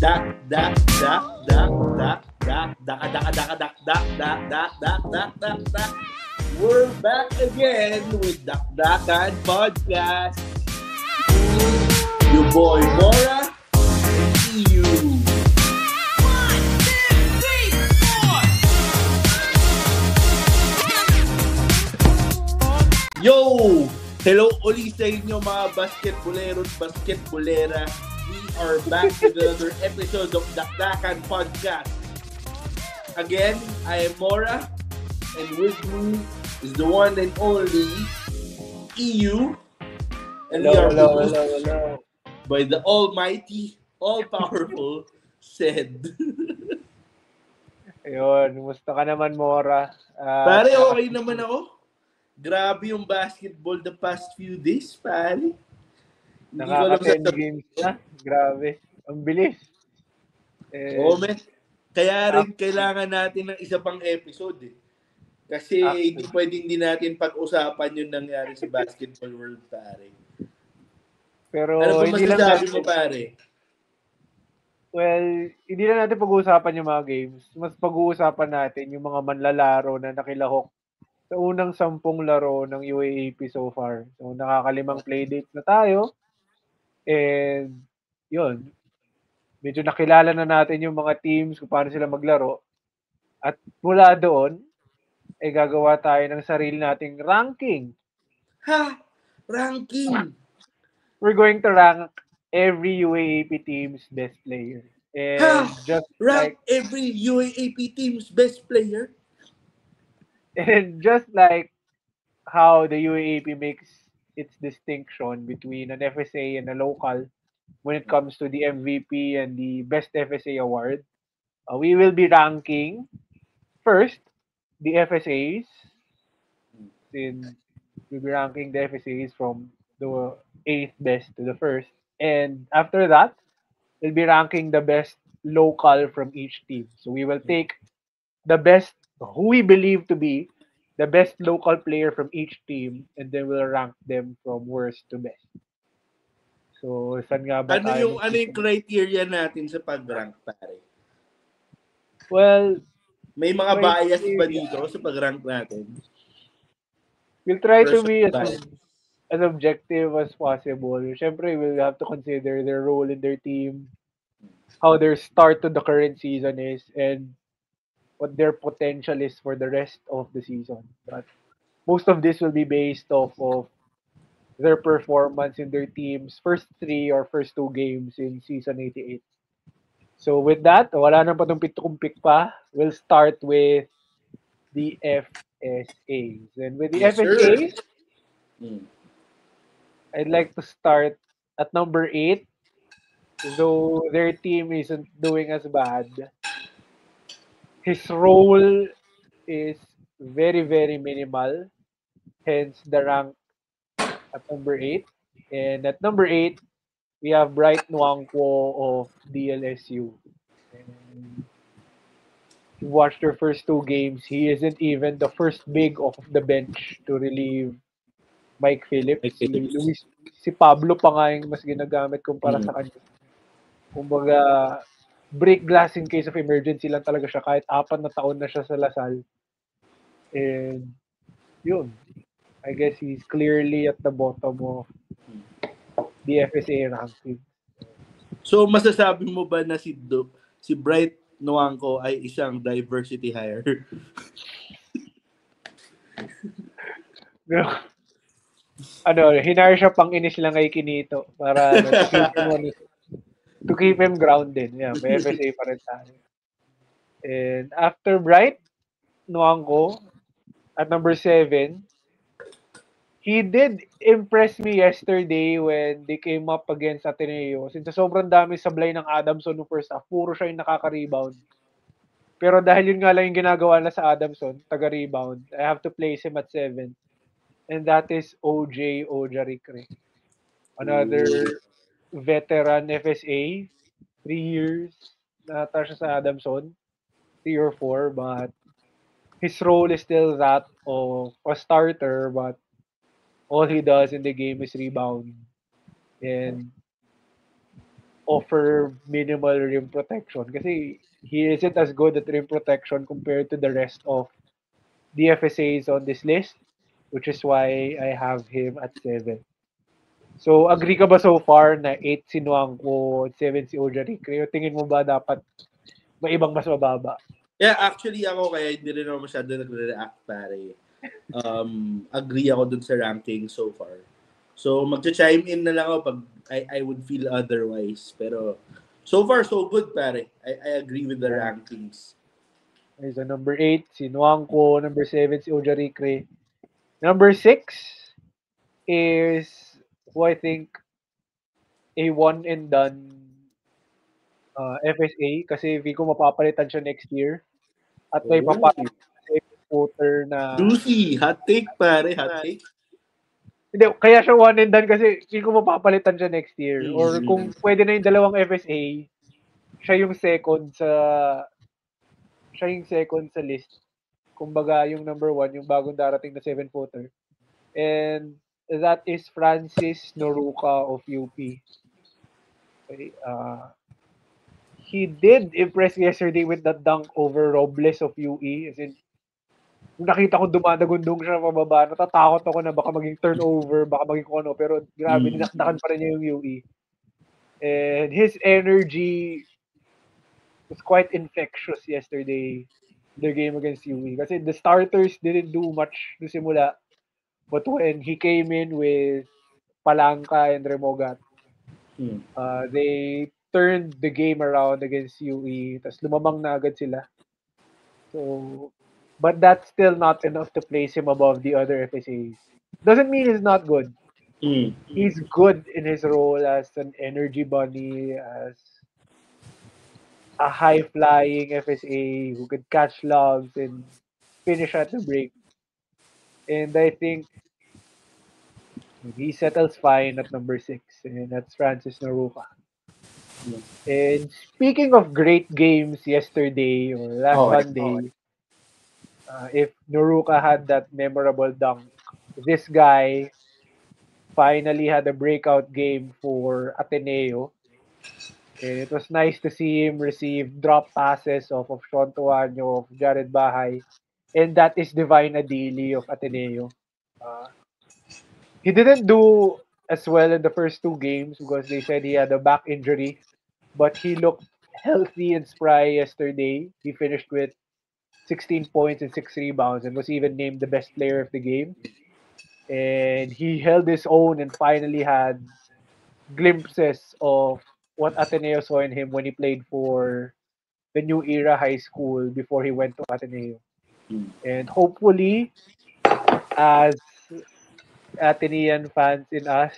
We're back again with Dakdakan Podcast. Your boy Mora and EU. 1, 2, 3, 4. Yo! Hello uli sa inyo mga basketboleros, basketbolera. We are back with another episode of Dakdakan Podcast. Again, I am Mora, and with me is the one and only EU. And we are hosted by the almighty, all-powerful Sed. Ayun, musta ka naman, Mora? Pare, okay naman ako. Grabe yung basketball the past few days, pare. Nakaka-10 games na. Grabe. Ang bilis. Men. Kaya rin kailangan natin ng isa pang episode eh. Kasi hindi pwedeng din natin pag-usapan yung nangyari sa basketball world, pare. Pero ano ba hindi masasabi mo, pare? Well, hindi na natin pag-uusapan yung mga games. Mas pag-uusapan natin yung mga manlalaro na nakilahok sa unang 10 laro ng UAAP so far. So, nakakalimang playdates na tayo. And, yun. Medyo nakilala na natin yung mga teams kung paano sila maglaro. At mula doon, ay gagawa tayo ng sarili nating ranking. Ha? Ranking? We're going to rank every UAAP team's best player. And just rank every UAAP team's best player? And just like how the UAAP makes its distinction between an FSA and a local when it comes to the MVP and the best FSA award, we will be ranking first the FSAs. We'll be ranking the FSAs from the 8th best to the first. And after that, we'll be ranking the best local from each team. So we will take the best, who we believe to be the best local player from each team, and then we'll rank them from worst to best. So, saan nga ba tayo? Ano yung criteria natin sa pag-rank, pare? Well, may mga bias ba dito sa pag-rank natin? We'll try to be as objective as possible. Siyempre, we'll have to consider their role in their team, how their start to the current season is, and what their potential is for the rest of the season. But most of this will be based off of their performance in their team's first 3 or first 2 games in Season 88. So with that, wala nang patumpik-tumpik pa. We'll start with the FSAs. And with the FSAs, I'd like to start at number 8. Though their team isn't doing as bad, his role is very, very minimal. Hence, the rank at number 8. And at number 8, we have Bright Nwankwo of DLSU. And you watched their first 2 games. He isn't even the first big off of the bench to relieve Mike Phillips. Si Pablo pa nga yung mas ginagamit kumpara sa kanya. Kumbaga, break glass in case of emergency lang talaga siya kahit 4 na taon na siya sa Lasal. And yun. I guess he's clearly at the bottom of the FSA ranking. So masasabi mo ba na si Bright Nwankwo ay isang diversity hire? Hinire siya pang inis lang kay Kinito para to keep him grounded. Yeah, may FSA pa rin tayo. And after Bright Nwankwo, at number 7, he did impress me yesterday when they came up against Ateneo. Since sobrang dami sablay ng Adamson no first half, puro siya yung nakaka-rebound. Pero dahil yun nga lang yung ginagawa na sa Adamson, taga-rebound, I have to place him at 7. And that is OJ Ojarikre. Another veteran FSA, 3 years na siya sa Adamson, 3 or 4, but his role is still that of a starter, but all he does in the game is rebound. And offer minimal rim protection kasi he isn't as good at rim protection compared to the rest of the FSAs on this list, which is why I have him at 7. So, agree ka ba so far na 8 si Nwangko, 7 si Ojarikre? O tingin mo ba dapat may ibang mas mababa? Yeah, actually ako kaya hindi rin ako masyado nagre-react pare. Agree ako dun sa ranking so far. So magcha-chime in na lang ako pag I would feel otherwise. Pero so far so good pare. I agree with the rankings. Okay, so number 8 si Nwangko, number 7 si Ojarikre. Number 6 is who I think a one and done FSA kasi feel ko mapapalitan siya next year. At may Oh. papalitan si Potter na Juicy, hot take pare, hot take. hindi, kaya siya one and done kasi feel ko mapapalitan siya next year. Or Mm. kung pwede na yung dalawang FSA, siya yung second sa list. Kumbaga, yung number 1, yung bagong darating na 7-footer. And that is Francis Noruka of UP. Okay, he did impress yesterday with that dunk over Robles of UE. As in, nung nakita ko dumadagundong siya pababa, natatakot ako na baka maging turnover, baka maging kung ano. Pero grabe, dinakdakan pa rin niya yung UE. And his energy was quite infectious yesterday, their game against UE. Kasi the starters didn't do much no simula. But when he came in with Palanca and Remogat, they turned the game around against UE. Tapos lumamang na agad sila. So, but that's still not enough to place him above the other FSAs. Doesn't mean he's not good. He's good in his role as an energy bunny, as a high-flying FSA who could catch logs and finish at the break. And I think he settles fine at number 6, and that's Francis Noruka. And speaking of great games yesterday or last Sunday, if Noruka had that memorable dunk, this guy finally had a breakout game for Ateneo. And it was nice to see him receive drop passes of Sean Tuanyo, of Jared Bahay. And that is Divine Adili of Ateneo. He didn't do as well in the first 2 games because they said he had a back injury. But he looked healthy and spry yesterday. He finished with 16 points and 6 rebounds and was even named the best player of the game. And he held his own and finally had glimpses of what Ateneo saw in him when he played for the New Era High School before he went to Ateneo. And hopefully, as Atenean fans in us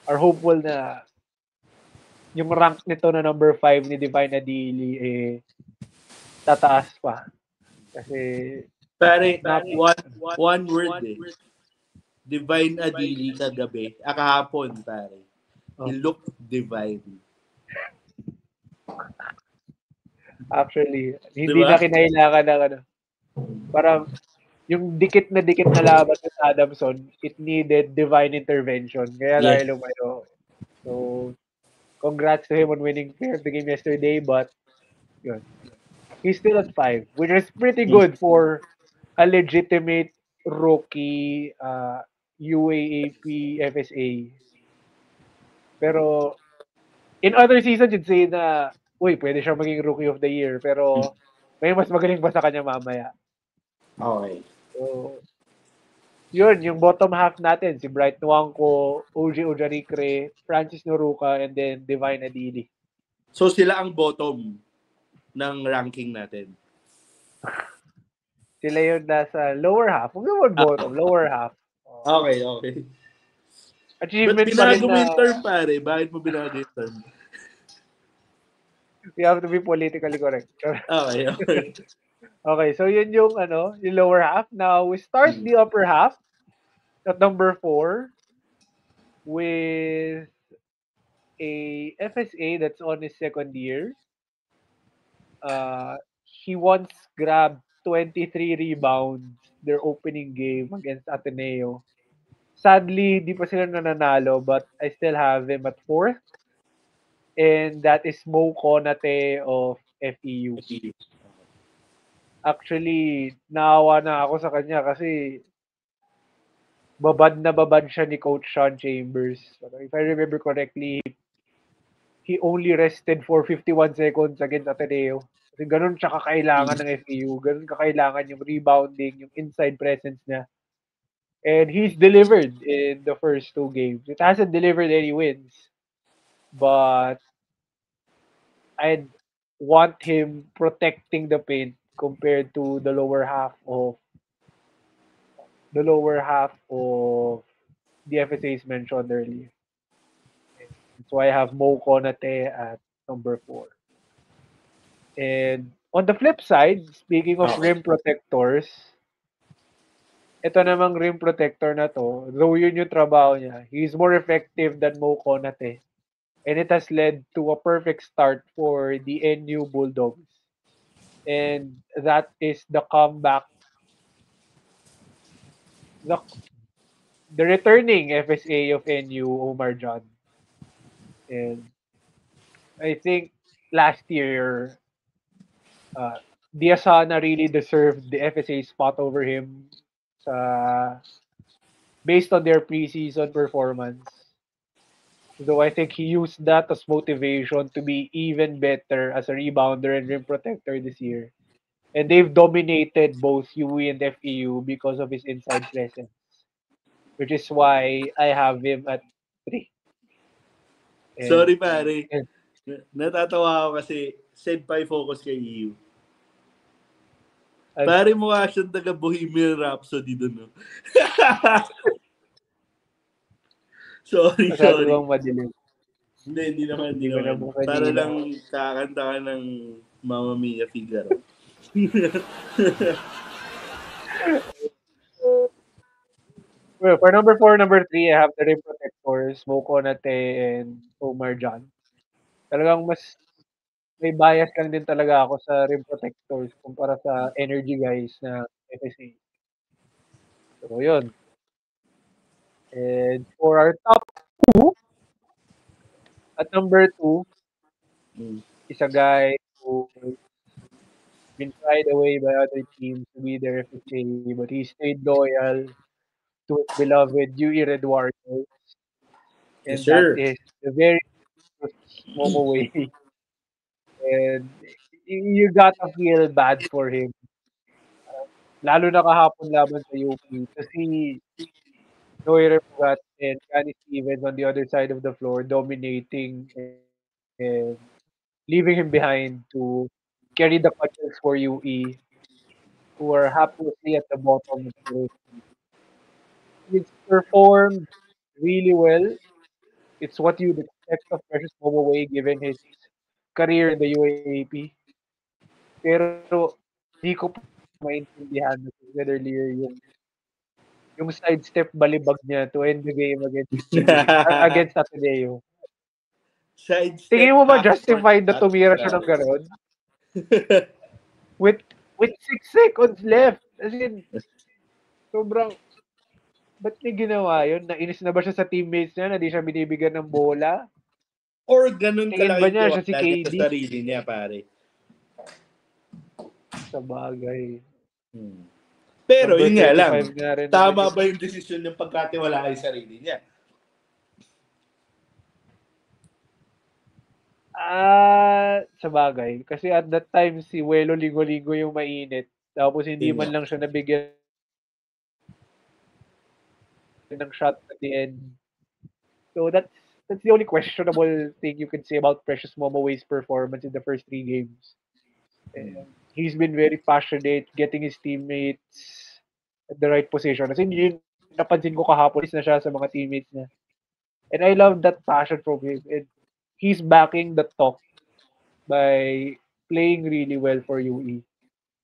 are hopeful na yung rank nito na number 5 ni Divine Adili tataas pa. Kasi pare, one word Divine Adili kagabi. Kahapon pare. He looked divine. Actually, hindi na kinailangan ng ano. Parang yung dikit na laban with Adamson, it needed divine intervention. Kaya dahil lumayo. So, congrats to him on winning player of the game yesterday, but yun. He's still at 5, which is pretty good for a legitimate rookie UAAP FSA. Pero in other seasons, you'd say na, uy, pwede siya maging rookie of the year. Pero may mas magaling pa sa kanya mamaya. Okay. So, yun, yung bottom half natin, si Bright Nwangko, OG Ojarikre, Francis Noruka, and then Divine Adili. So, sila ang bottom ng ranking natin. Sila yun nasa lower half. Huwag naman bottom, lower half. Okay. Achievement Ba't binago mo yung term, pare? Bakit mo binago yung term? We have to be politically correct. Okay. Okay, so yun yung yung lower half. Now, we start the upper half at number 4 with a FSA that's on his second year. He once grabbed 23 rebounds their opening game against Ateneo. Sadly, di pa sila nananalo, but I still have him at 4th. and that is Mo Konate of FEU. Actually, naawa na ako sa kanya kasi babad siya ni Coach Sean Chambers. If I remember correctly, he only rested for 51 seconds against Ateneo. Kasi ganun siya kakailangan ng FEU. Ganun kakailangan yung rebounding, yung inside presence niya. And he's delivered in the first two games. It hasn't delivered any wins. But I'd want him protecting the paint compared to the lower half of the FSA's mentioned earlier. That's why I have Mo Konate at number 4. And on the flip side, speaking of Okay. rim protectors, ito namang rim protector na to, though yun yung trabaho niya, he's more effective than Mo Konate. And it has led to a perfect start for the NU Bulldogs. And that is the comeback, the, the returning FSA of NU, Omar John. And I think last year, Diasana really deserved the FSA spot over him sa, based on their preseason performance. Though I think he used that as motivation to be even better as a rebounder and rim protector this year. And they've dominated both UE and FEU because of his inside presence, which is why I have him at 3. Sorry pare. And Natatawa ako kasi Senpai focus kay EU. and Pare mukha siyang taga Bohemian Rhapsody dun, no? sorry. masyado bang madilim. Hindi naman. Hindi ko nabuksan Para ilaw. lang kakanta ka ng Mamma Mia Figaro. Well, for number 4, number 3, I have the rim protectors, Mo Konate and Omar John. Talagang mas may bias lang din talaga ako sa rim protectors kumpara sa energy guys na FSA. So, yun. And for our top 2, at number 2 is a guy who been shied away by other teams to be their FSA, but he stayed loyal to his beloved UE Red Warriors, Yes, and that sir. is the very Momo Way. And you gotta feel bad for him. Lalo na kahapon laban sa UP to see Noe Remugat and Connie Stevens on the other side of the floor dominating and leaving him behind to carry the punches for UE, who are happily at the bottom of the list. He's performed really well. It's what you'd expect of Precious Momoway given his career in the UAAP. Pero di ko pa maintindihan, as I said earlier, yung sidestep balibag niya to end the game against Ateneo. Sidestep Tingin mo ba half-court justified na cut, tumira siya ng pare. gano'n? With 6 seconds left. As in, sobrang, ba't niya ginawa yun? Nainis na ba siya sa teammates niya na di siya binibigyan ng bola? Or ganun Tingin ba kalaki niya siya si tiwala niya KD? sa sarili niya, pare. Sa bagay. Pero Number yun nga lang, 35 nga rin tama naman ba yung desisyon niyang pagkatiwalaan sa sarili niya? Sa bagay. Kasi at that time, si Welo Ligo-Ligo yung mainit. Tapos hindi Yun man nga. lang siya nabigyan ng shot at the end. So that's the only questionable thing you can say about Precious Momoway's performance in the first 3 games. And he's been very passionate, getting his teammates at the right position. Kasi yun, napansin ko kahapon, is na siya sa mga teammates niya. And I love that passion from him. And he's backing the talk by playing really well for UE.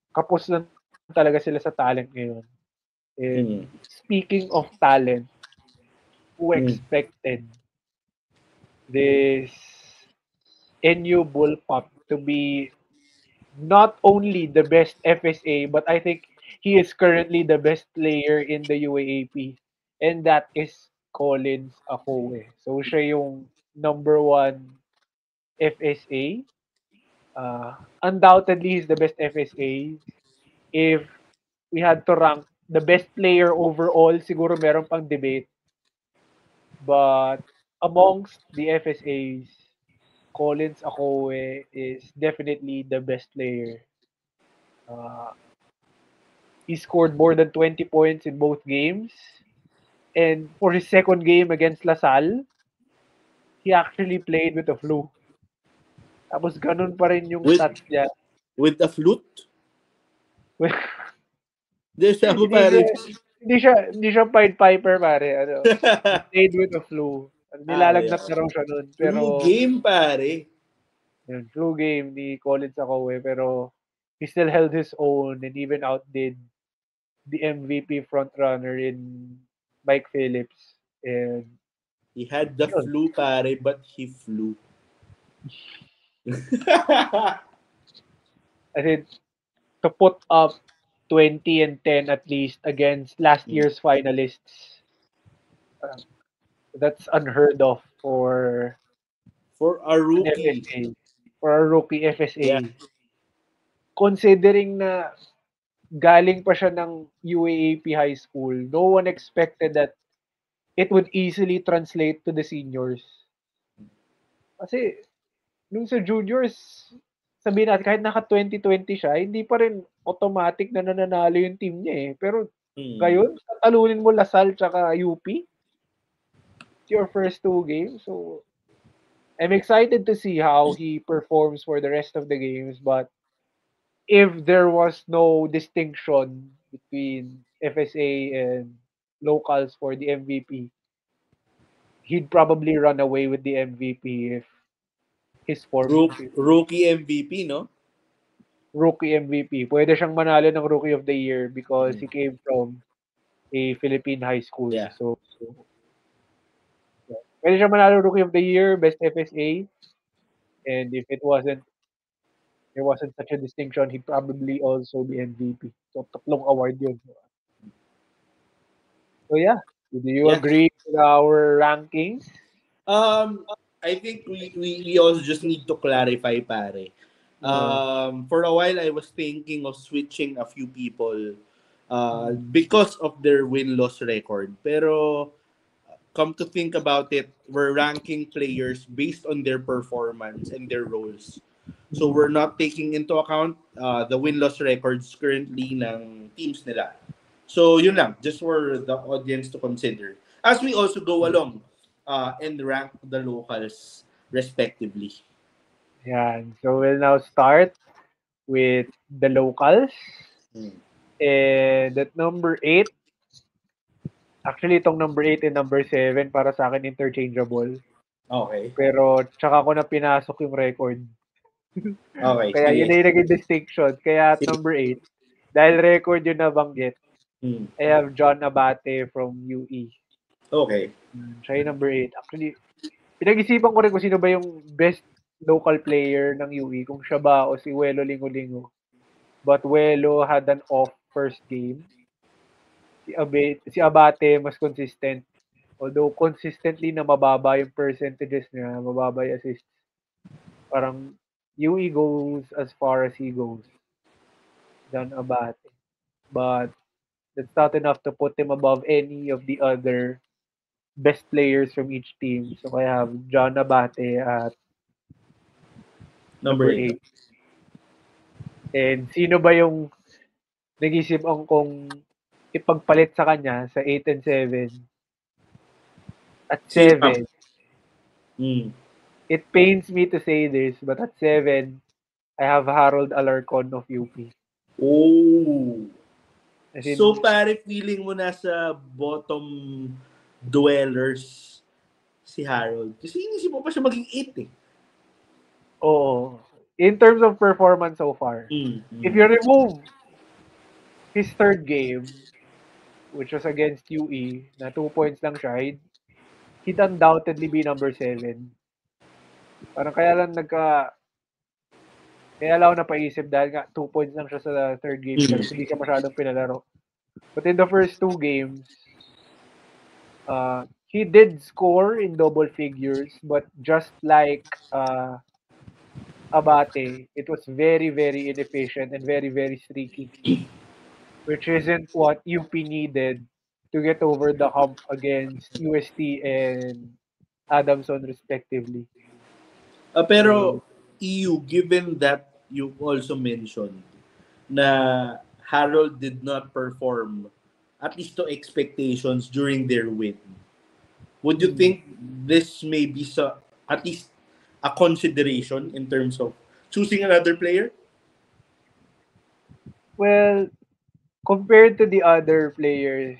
Kapos lang talaga sila sa talent ngayon. And speaking of talent, who expected this NU Bullpup to be not only the best FSA, but I think he is currently the best player in the UAAP. And that is Collins Akowe. So siya yung number 1 FSA. Undoubtedly, he's the best FSA. If we had to rank the best player overall, siguro meron pang debate. But amongst the FSAs, Collins Akowe is definitely the best player. Uh, he scored more than 20 points in both games. And for his second game against LaSalle, he actually played with the flu. Tapos ganun pa rin yung With stats niya. with a flute? Di siya mo hindi siya, pare. hindi siya Pied Piper, pare. Ano, he played with the flu. Okay, Nilalagnat na raw siya nun. Pero, Flu game pare. yun, flu game ni Collins Akowe. Pero, he still held his own and even outdid the MVP frontrunner in Mike Phillips. And, He had the yun. flu pare, but he flew. I think, to put up 20 and 10 at least against last year's finalists, that's unheard of for For a an rookie. FSA. For a rookie FSA. Yeah. Considering na galing pa siya ng UAAP High School, no one expected that it would easily translate to the seniors. Kasi, nung sa juniors, sabihin natin, kahit naka 2020 siya, hindi pa rin automatic na nananalo yung team niya eh. Pero ngayon, tatalunin mo Lasal tsaka UP. It's your first two games. So, I'm excited to see how he performs for the rest of the games. But if there was no distinction between FSA and locals for the MVP, he'd probably run away with the MVP if his form Rookie MVP, no? rookie MVP. Pwede siyang manalo ng Rookie of the Year because he came from a Philippine high school. Yeah. So yeah. Pwede siyang manalo Rookie of the Year, Best FSA. And if there wasn't such a distinction, he'd probably also be MVP. So tatlong award yun. So yeah, do you Yeah. agree with our rankings? I think we also just need to clarify, pare. For a while, I was thinking of switching a few people because of their win-loss record. Pero come to think about it, we're ranking players based on their performance and their roles. So we're not taking into account the win-loss records currently ng teams nila. So yun lang, just for the audience to consider. As we also go along and rank the locals respectively. Yan. So we'll now start with the locals. And at number 8, actually itong number 8 and number 7 para sa akin interchangeable. Okay. Pero tsaka ko na pinasok yung record. Okay. Kaya yun na yung naging distinction. Kaya at number 8, dahil record yun nabanggit, I have John Abate from UE. Okay. Siya yung number 8. Actually, pinag-isipan ko rin kung sino ba yung best local player ng UE, kung siya ba o si Welo Lingo-Lingo. But Welo had an off first game. Si Abate mas consistent. Although consistently na mababa yung percentages niya, mababa yung assists. Parang UE goes as far as he goes. John Abate. But that's not enough to put him above any of the other best players from each team. So I have John Abate at number 8. And sino ba yung nag-isip kong ipagpalit sa kanya sa 8 and 7? At 7, it pains me to say this, but at 7, I have Harold Alarcon of UP. Oh! As in, So, pare, feeling mo nasa bottom dwellers si Harold. Kasi inisip mo pa siya maging 8 eh. Oo. In terms of performance so far, if you remove his third game, which was against UE, na 2 points lang siya, he'd undoubtedly be number 7. Parang kaya lang ako napaisip dahil nga 2 points lang siya sa third game, pero hindi siya masyadong pinalaro. But in the first 2 games, he did score in double figures, but just like Abate, it was very, very inefficient and very, very streaky, which isn't what UP needed to get over the hump against UST and Adamson respectively. So, Pero EU, given that you also mentioned na Harold did not perform at least to expectations during their win, would you think this may be at least a consideration in terms of choosing another player? well, compared to the other players,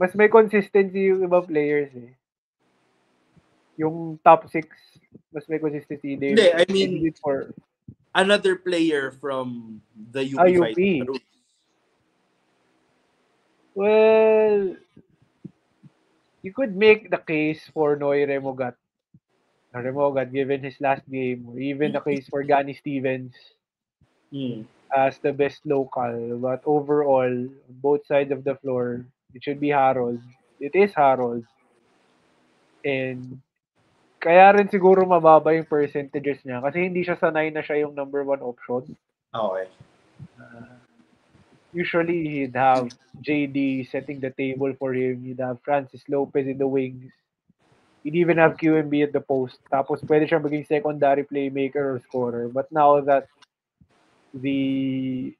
mas may consistency yung ibang players eh. Yung top 6, mas may consistency. Hindi, I They mean, did it for another player from the UP UP. Fighting. Well, you could make the case for Noy Remogat. Remogat, given his last game, or even the case for Gani Stevens as the best local. But overall, on both sides of the floor, it should be Harold. It is Harold. And kaya rin siguro mababa yung percentages niya kasi hindi siya sanay na siya yung number 1 option. Okay. Usually, he'd have JD setting the table for him. He'd have Francis Lopez in the wings. He'd even have QMB at the post. Tapos pwede siya maging secondary playmaker or scorer. But now that the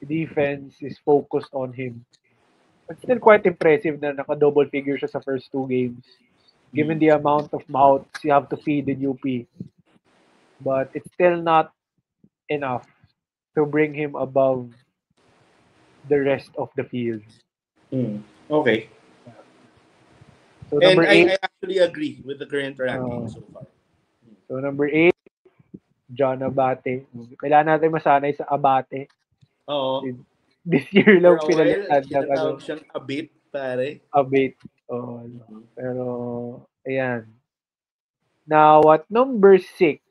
defense is focused on him, it's still quite impressive na naka-double figure siya sa first 2 games. Given the amount of mouths you have to feed in UP. But it's still not enough to bring him above the rest of the field. Okay. So And number 8, I actually agree with the current ranking so far. So number 8, John Abate. Kailangan natin masanay sa Abate. Oo. This year For lang a while, pinalitan ng tinatawag siyang abit, pare. Abate. Pero, ayan. Now, at number 6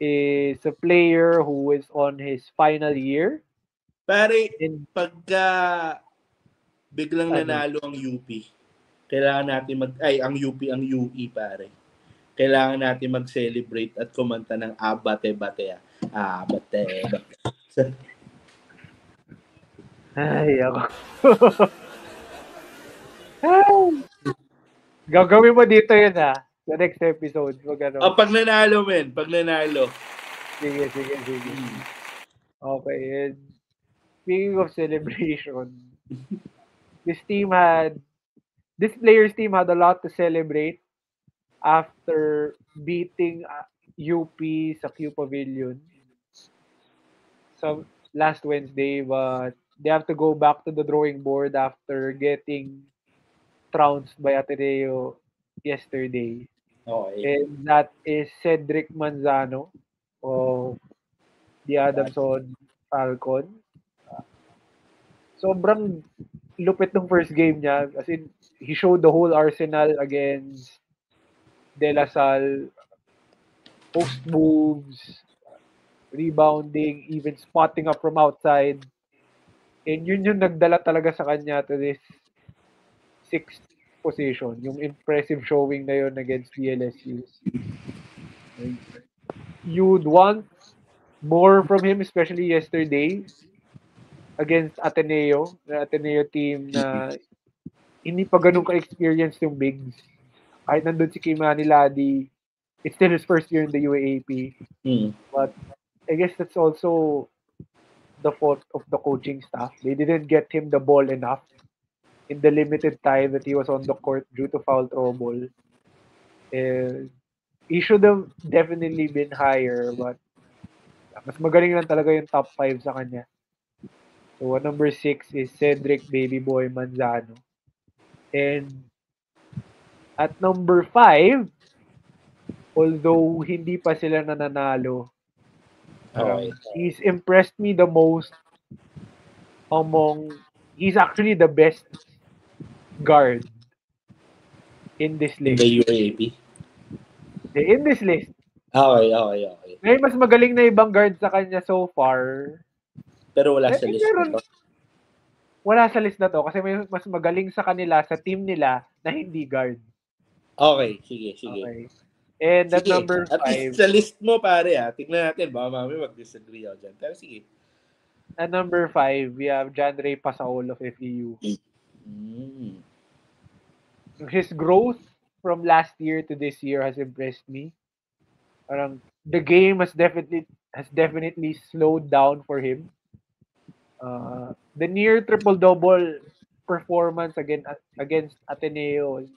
is a player who is on his final year. Pare, And pagka biglang nanalo ang UP, kailangan natin ang UP, ang UE, pare. Kailangan natin mag-celebrate at kumanta ng abate-bate. Abate-bate. ay, ako. Gagawin mo dito yun ha. Sa next episode. Pag nanalo, men. Pag nanalo. Sige. Okay. And speaking of celebration, this player's team had a lot to celebrate after beating UP sa Q Pavilion last Wednesday, but they have to go back to the drawing board after getting trounced by Ateneo yesterday. Okay. And that is Cedric Manzano of the Adamson Falcon. Sobrang lupit ng first game niya. As in, he showed the whole arsenal against De La Salle. Post moves, rebounding, even spotting up from outside. And yun yung nagdala talaga sa kanya to this 6th position. Yung impressive showing na yun against DLSU. You'd want more from him, especially yesterday against Ateneo. The Ateneo team na hindi pa ganun ka-experience yung bigs. Kahit nandun si Kimani Ladi, it's still his first year in the UAAP. But I guess that's also the fault of the coaching staff. They didn't get him the ball enough in the limited time that he was on the court due to foul trouble. He should have definitely been higher, but mas magaling lang talaga yung top 5 sa kanya. So, number 6 is Cedric Baby Boy Manzano. And at number 5, although hindi pa sila nananalo, he's impressed me the most he's actually the best guard in this list. In the UAAP? In this list. Okay. May mas magaling na ibang guard sa kanya so far. Pero wala sa list na to. Wala sa list na to kasi may mas magaling sa kanila, sa team nila, na hindi guard. Okay, sige. Okay. And at Sige, number at 5, least sa list mo, pare, tingnan natin. Baka mami mag-disagree ako dyan. Pero sige. we have John Ray Pasaol of FEU. Mm. His growth from last year to this year has impressed me. Parang the game has definitely slowed down for him. The near triple-double performance against Ateneo was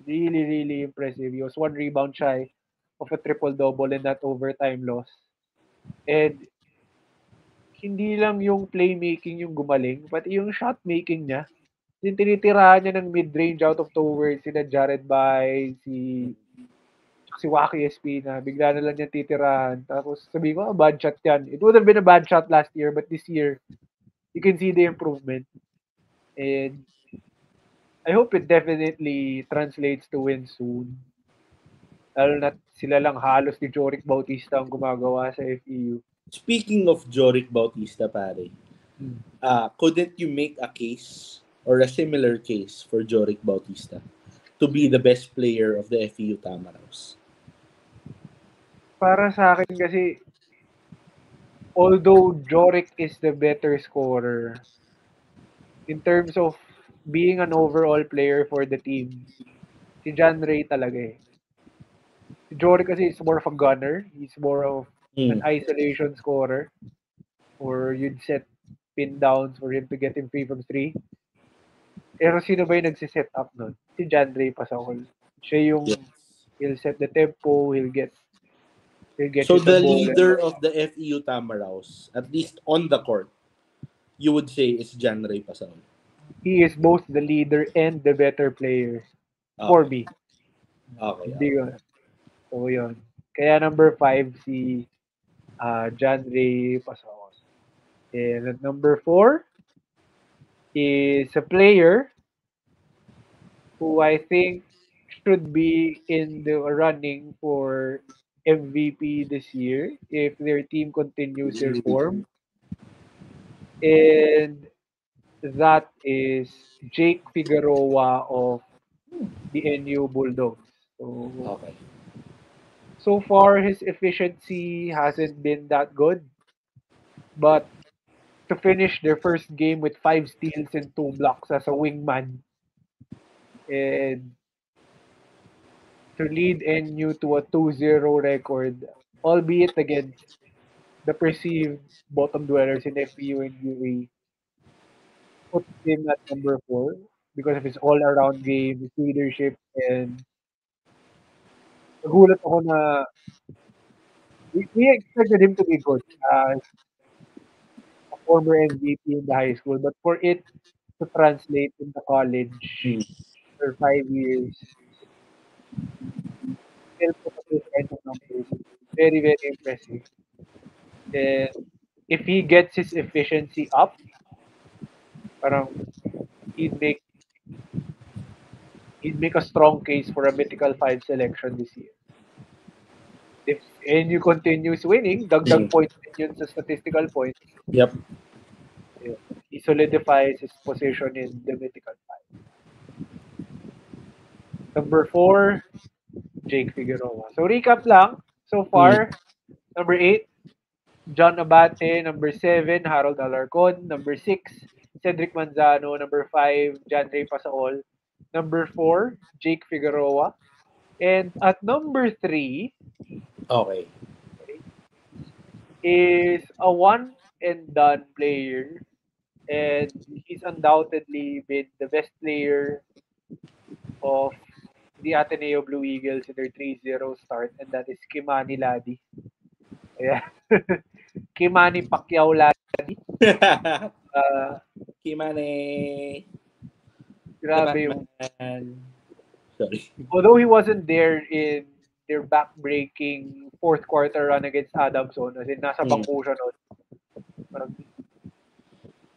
really, really impressive. He was 1 rebound shy of a triple-double in that overtime loss. And hindi lang yung playmaking yung gumaling, pati yung shot making niya. Yung tinitirahan niya ng mid-range out of nowhere, sina Jared Bay, si Waki Espina, bigla na lang niya titirahan. Tapos sabi ko, bad shot yan. It would have been a bad shot last year, but this year, you can see the improvement. And I hope it definitely translates to win soon. Lalo na sila lang halos ni Joric Bautista ang gumagawa sa FEU. Speaking of Joric Bautista, pare, couldn't you make a case or a similar case for Joric Bautista to be the best player of the FEU Tamaraws? Para sa akin kasi, although Joric is the better scorer, in terms of being an overall player for the team, si John Ray talaga eh. Si Joric kasi is more of a gunner. He's more of an isolation scorer. Or you'd set pin downs for him to get him free from three. Pero sino ba yung nagsiset up nun? Si John Ray Pasahol. Siya yung he'll set the tempo, he'll get So you the ball. leader of the FEU Tamaraws, at least on the court, you would say is John Ray Pasahol. He is both the leader and the better player for me. Okay. So yun. Kaya number 5 si John Ray Pasahol. And at number 4 is a player who I think should be in the running for MVP this year if their team continues their form. And that is Jake Figueroa of the NU Bulldogs. So far, his efficiency hasn't been that good. But to finish their first game with 5 steals and 2 blocks as a wingman and to lead NU to a 2-0 record, albeit against the perceived bottom dwellers in FPU and UAE, put him at number 4 because of his all-around game, his leadership, and nagulat ako na we expected him to be good as a former MVP in the high school, but for it to translate in the college for 5 years, still put up those kind of numbers. Very, very impressive. And if he gets his efficiency up, parang he'd make a strong case for a Mythical 5 selection this year. If NU continues winning, dagdag points din yun sa statistical points. Yep. He solidifies his position in the Mythical 5. Number 4, Jake Figueroa. So recap lang. So far, number 8, John Abate. Number 7, Harold Alarcon. Number 6, Cedric Manzano. Number 5, John Ray Pasaol. Number 4, Jake Figueroa. And at number 3, is a one and done player. And he's undoubtedly been the best player of the Ateneo Blue Eagles in their 3-0 start, and that is Kimani Ladi. Yeah. Kimani Pacquiao Ladi. Kimani. Grabe yung... Sorry. Although he wasn't there in their back-breaking fourth quarter run against Adamson, as in nasa bangko siya nun.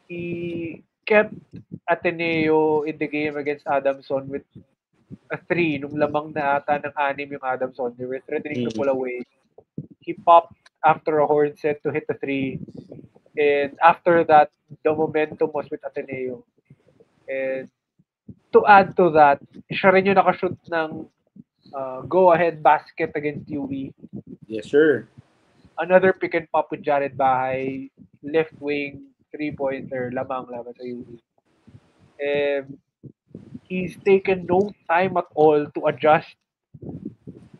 He kept Ateneo in the game against Adamson with a 3 nung lamang na ata ng 6 yung Adamson. They were threatening to pull away. He popped after a horn set to hit a 3. And after that, the momentum was with Ateneo. And to add to that, siya rin yung nakashoot ng go-ahead basket against UE. Yes, sir. Another pick and pop with Jared Bahay, left wing, three-pointer, lamang laban sa UE. He's taken no time at all to adjust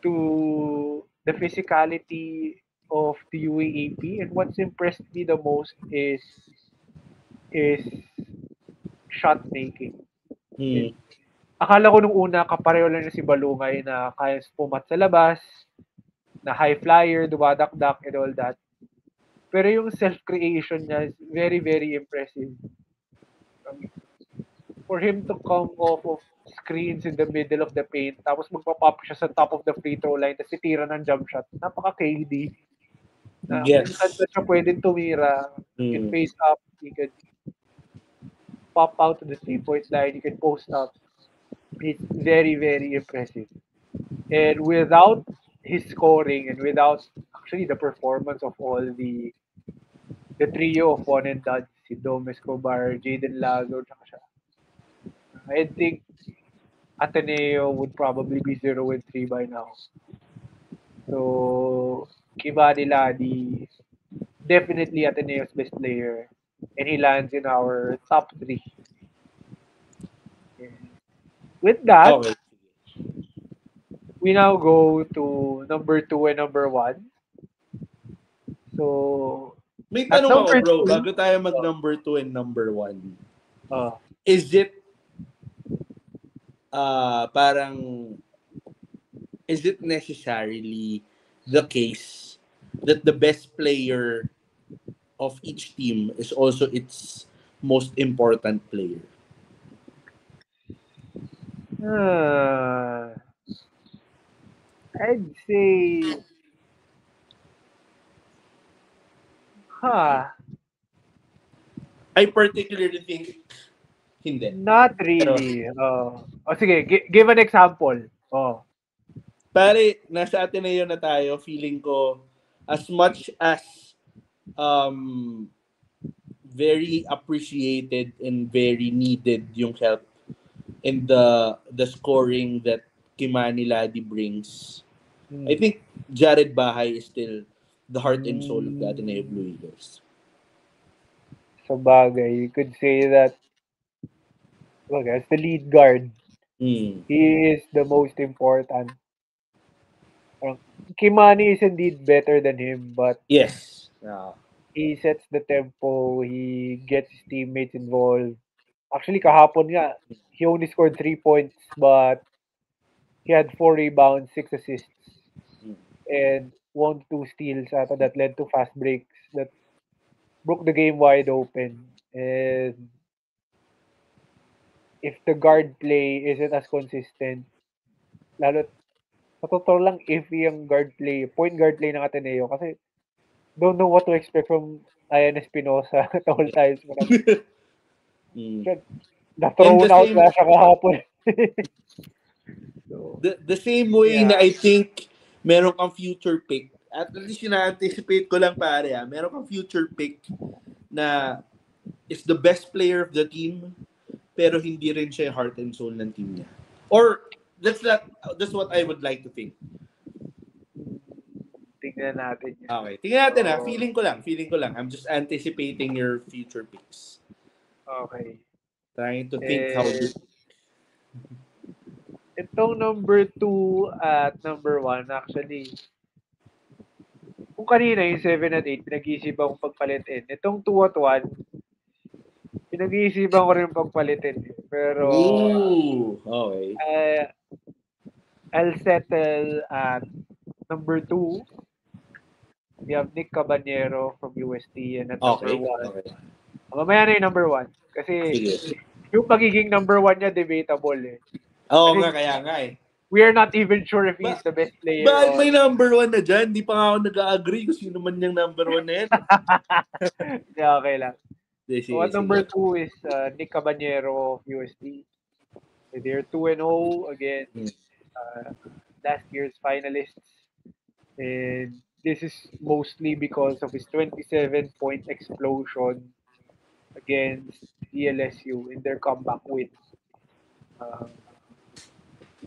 to the physicality of the UAAP. And what's impressed me the most is his shot making. Hmm. Akala ko nung una kapareho lang niya si Balungay na kaya pumat sa labas, na high flyer, dumadakdak and all that. Pero yung self-creation niya is very, very impressive. For him to come off of screens in the middle of the paint, tapos magpa-pop siya sa top of the free throw line, tapos titira ng jump shot. Napaka-KD. Na kung Yes. saan ba siya pwedeng tumira, he can Hmm. face up, he can pop out to the three-point line, he can post up. It's very, very impressive. And without his scoring and without actually the performance of all the trio of one and done, si Dom Escobar, Jaden Lago, tsaka siya. I think Ateneo would probably be 0-3 by now. So, Kibadi Ladi, definitely Ateneo's best player. And he lands in our top 3. With that, Okay. we now go to number 2 and number 1. So, May at tanong ako, number bro, 2, bago tayo mag number 2 and number 1. uh, Is it parang is it necessarily the case that the best player of each team is also its most important player? uh, I'd say, huh, I particularly think hindi. not Pero really. Sige, give an example. Oh, pare, nasa Ateneo na tayo, feeling ko as much as um very appreciated and very needed yung help and the scoring that Kimani Ladi brings. I think Jared Bahay is still the heart and soul of the Ateneo Blue Eagles. sa bagay, you could say that, okay, as the lead guard, Mm. he is the most important. Parang, Kimani is indeed better than him, but Yes. he sets the tempo, he gets his teammates involved. Actually, kahapon nga, he only scored 3 points, but he had 4 rebounds, 6 assists, and 1-2 steals that led to fast breaks that broke the game wide open. And if the guard play isn't as consistent, lalo, sa totoo lang, iffy yung guard play, point guard play ng Ateneo kasi don't know what to expect from Ian Espinosa at all times. Mm. And the Na-thrown out same na siya kahapon. So, the same way na yeah. I think meron kang future pick. At least na-anticipate ko lang pare meron kang future pick na is the best player of the team pero hindi rin siya yung heart and soul ng team niya. Or that's what I would like to think. Tingnan natin yan. Okay. Tingnan natin So, Feeling ko lang. I'm just anticipating your future picks. okay. Trying to think how this... Itong number 2 at number 1, actually, kung kanina yung 7 at 8, pinag-iisipan kong pagpalitin. Itong 2 at 1, pinag-iisipan ko rin pagpalitin. Pero, Ooh. Okay. I'll settle at number 2. We have Nick Cabanero from UST, and at number 1. Okay. Mamaya na yung number 1. Kasi, Sige. yung pagiging number 1 niya, debatable eh. Oo Kasi nga, kaya nga eh. we are not even sure if he's the best player. Bakit may number 1 na dyan? Di pa nga ako nag-agree kung sino man yung number 1 na yan. Yeah, okay lang. Sige, So, at number 2 is Nick Cabanero of USD. They're 2-0 against last year's finalists. And this is mostly because of his 27-point explosion against DLSU in their comeback win.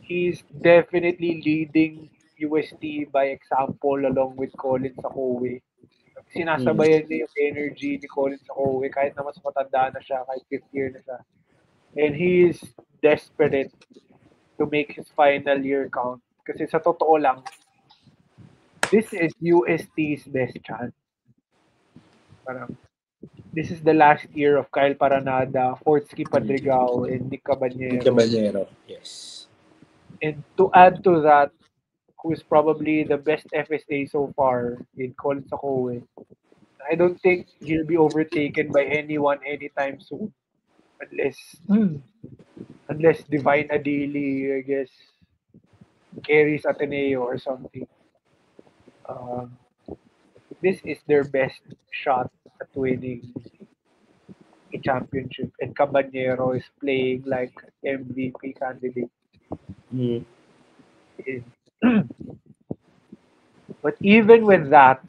He's definitely leading UST by example along with Colin Sakowe. Mm. Sinasabayan niya yung energy ni Colin Sakowe kahit na mas matanda na siya, kahit fifth year na siya. And he is desperate to make his final year count. Kasi sa totoo lang, this is UST's best chance. Parang, this is the last year of Kyle Paranada, Fortsky Padrigao, and Nick Nick Caballero. Caballero. Yes. And to add to that, who is probably the best FSA so far in Colin Sakowe, I don't think he'll be overtaken by anyone anytime soon. Unless unless Divine Adili, I guess, carries Ateneo or something. Uh, this is their best shot at winning a championship. And Caballero is playing like MVP candidate. Mm. But even with that,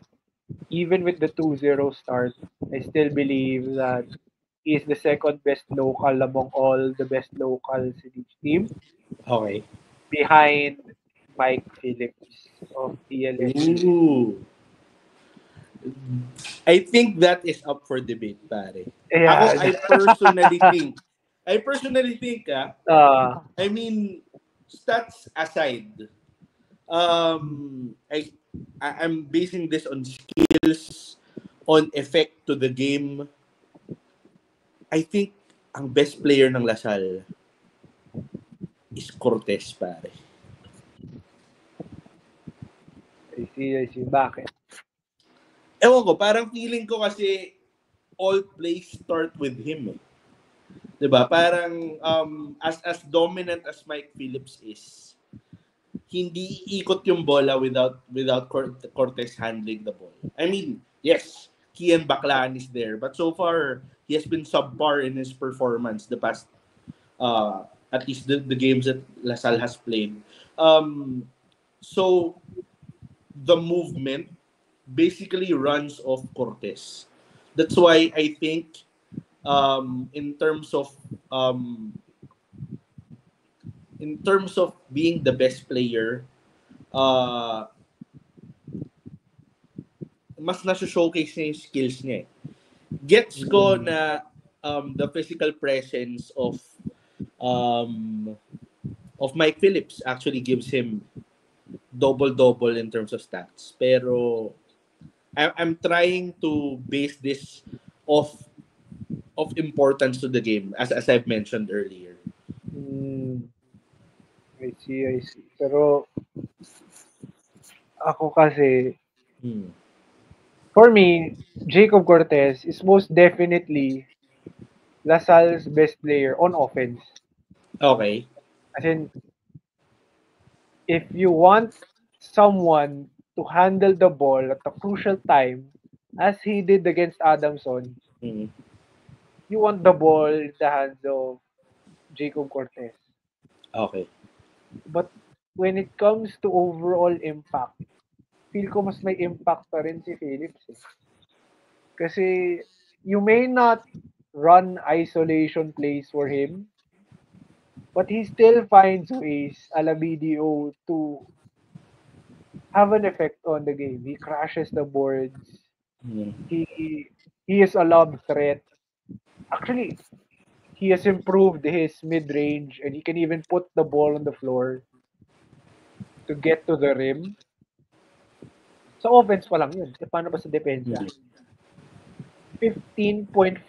even with the 2-0 start, I still believe that he is the second best local among all the best locals in each team, Okay. behind Mike Phillips of TLS. Ooh. I think that is up for debate, pare. Ako, Yeah. I personally think, uh, I mean, stats aside, I I'm basing this on skills, on effect to the game. I think ang best player ng Lasal is Cortez, pare. I see. Bakit? Ewan ko, parang feeling ko kasi all plays start with him. 'Di ba? Parang as dominant as Mike Phillips is, hindi iikot yung bola without Cortez handling the ball. I mean, yes, Kian Baclan is there, but so far he has been subpar in his performance the past at least the games that LaSalle has played. So the movement basically runs off Cortez. That's why I think in um, terms of being the best player, uh, mas na-showcase niya yung skills niya. Gets ko na the physical presence um, of Mike Phillips actually gives him double-double in terms of stats. Pero I'm trying to base this off of importance to the game as I've mentioned earlier. I see. Pero ako kasi, for me, Jacob Cortez is most definitely LaSalle's best player on offense. Okay. As in, if you want someone to handle the ball at a crucial time, as he did against Adamson, Mm. you want the ball in the hands of Jacob Cortez. Okay. But when it comes to overall impact, feel ko mas may impact pa rin si Phillips. Kasi you may not run isolation plays for him, but he still finds ways, ala BDO, to have an effect on the game. He crashes the boards. Mm. He is a lob threat. Actually, he has improved his mid-range and he can even put the ball on the floor to get to the rim. Sa offense pa lang yun. E paano ba sa depensa? 15.5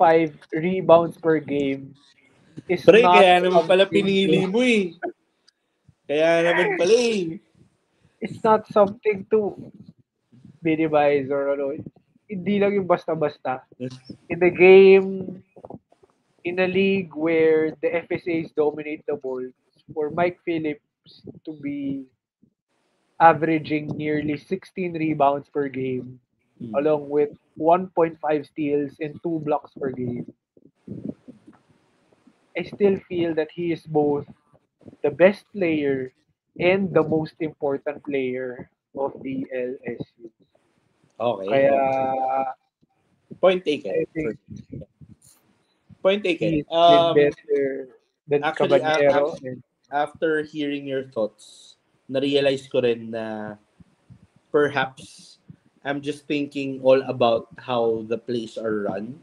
rebounds per game is Pre, not kaya naman pala something pinili to, mo eh. Kaya naman pala eh. it's not something to minimize or ano. Hindi lang yung basta-basta. In the game, in a league where the FSAs dominate the ball, for Mike Phillips to be averaging nearly 16 rebounds per game, along with 1.5 steals and 2 blocks per game, I still feel that he is both the best player and the most important player of the LSU. Okay. Kaya Point taken. I think Point taken. he's been better than Actually, Caballero. And after hearing your thoughts, na-realize ko rin na perhaps I'm just thinking all about how the plays are run.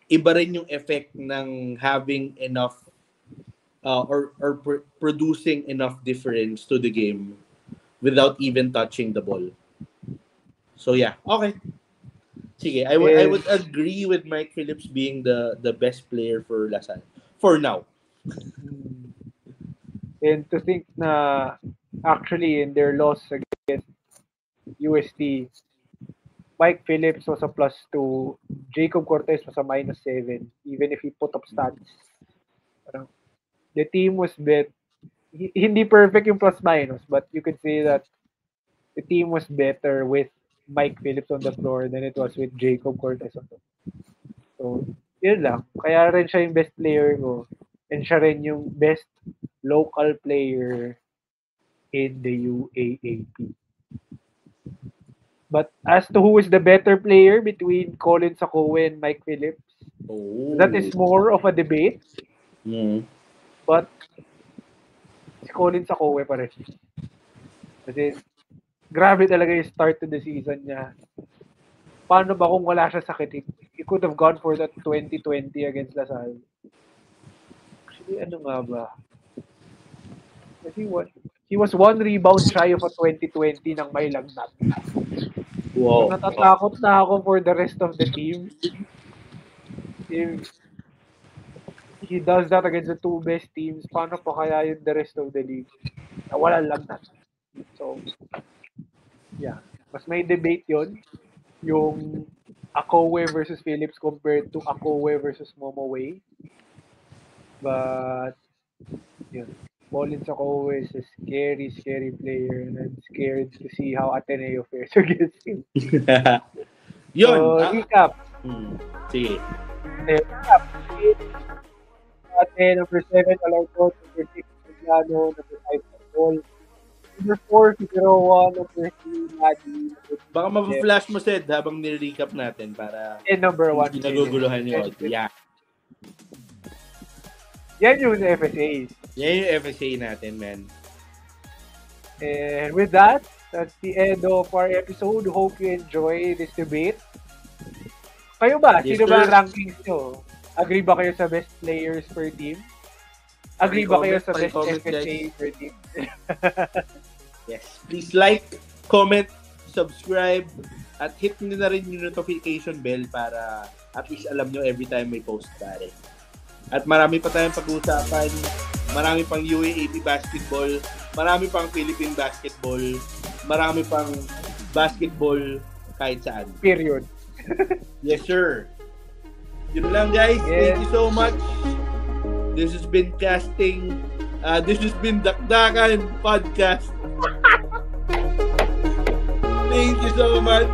Iba rin yung effect ng having enough or producing enough difference to the game without even touching the ball. So yeah, okay. Sige, I would agree with Mike Phillips being the best player for LaSalle for now. And to think na actually in their loss against UST, Mike Phillips was a +2, Jacob Cortez was a -7, even if he put up stats. Parang, the team was hindi perfect yung plus-minus, but you could say that the team was better with Mike Phillips on the floor than it was with Jacob Cortez on the floor. So, yun lang. Kaya rin siya yung best player ko. And siya rin yung best local player in the UAAP. But as to who is the better player between Colin Sakoe and Mike Phillips, that is more of a debate. But si Colin Sakoe pa rin. Kasi grabe talaga yung start to the season niya. Paano ba kung wala siya sakit? He could have gone for that 2020 against LaSalle. Actually, ano nga ba? Kasi he was 1 rebound shy of a 2020 ng may lagnat. Wow. So, natatakot na ako for the rest of the team. If he does that against the two best teams, paano pa kaya yung the rest of the league? Wala lagnat. So, yeah. Mas may debate yon, yung Akowe versus Phillips compared to Akowe versus Momoway. But, yun. Colin Sakoe is a scary, scary player, and I'm scared to see how Ateneo fares against him. Yun. So, recap. Sige. Recap. Number 7, Alarcon. Number 6, Miglano. Number 5, Paul. Number 4, Figueroa. Number 3, Madi. Baka ma-flash mo, Sed, habang nire-recap natin para and number 1, hindi naguguluhan yung audio. Yeah. Yan yung FSA. Yan yung FSA natin, man. And with that, that's the end of our episode. Hope you enjoy this debate. Kayo ba? Yes, Sino ba sir. rankings nyo? Agree ba kayo sa best players per team? Agree ba kayo sa best Comment, FSA guys. per team? Yes. Please like, comment, subscribe, at hit nyo na rin yung notification bell para at least alam nyo every time may post pare. At marami pa tayong pag-uusapan. Marami pang UAAP basketball. Marami pang Philippine basketball. Marami pang basketball kahit saan. Period. Yes, sir. Yun lang, guys. Yes. Thank you so much. This has been casting. This has been Dakdakan Podcast. Thank you so much.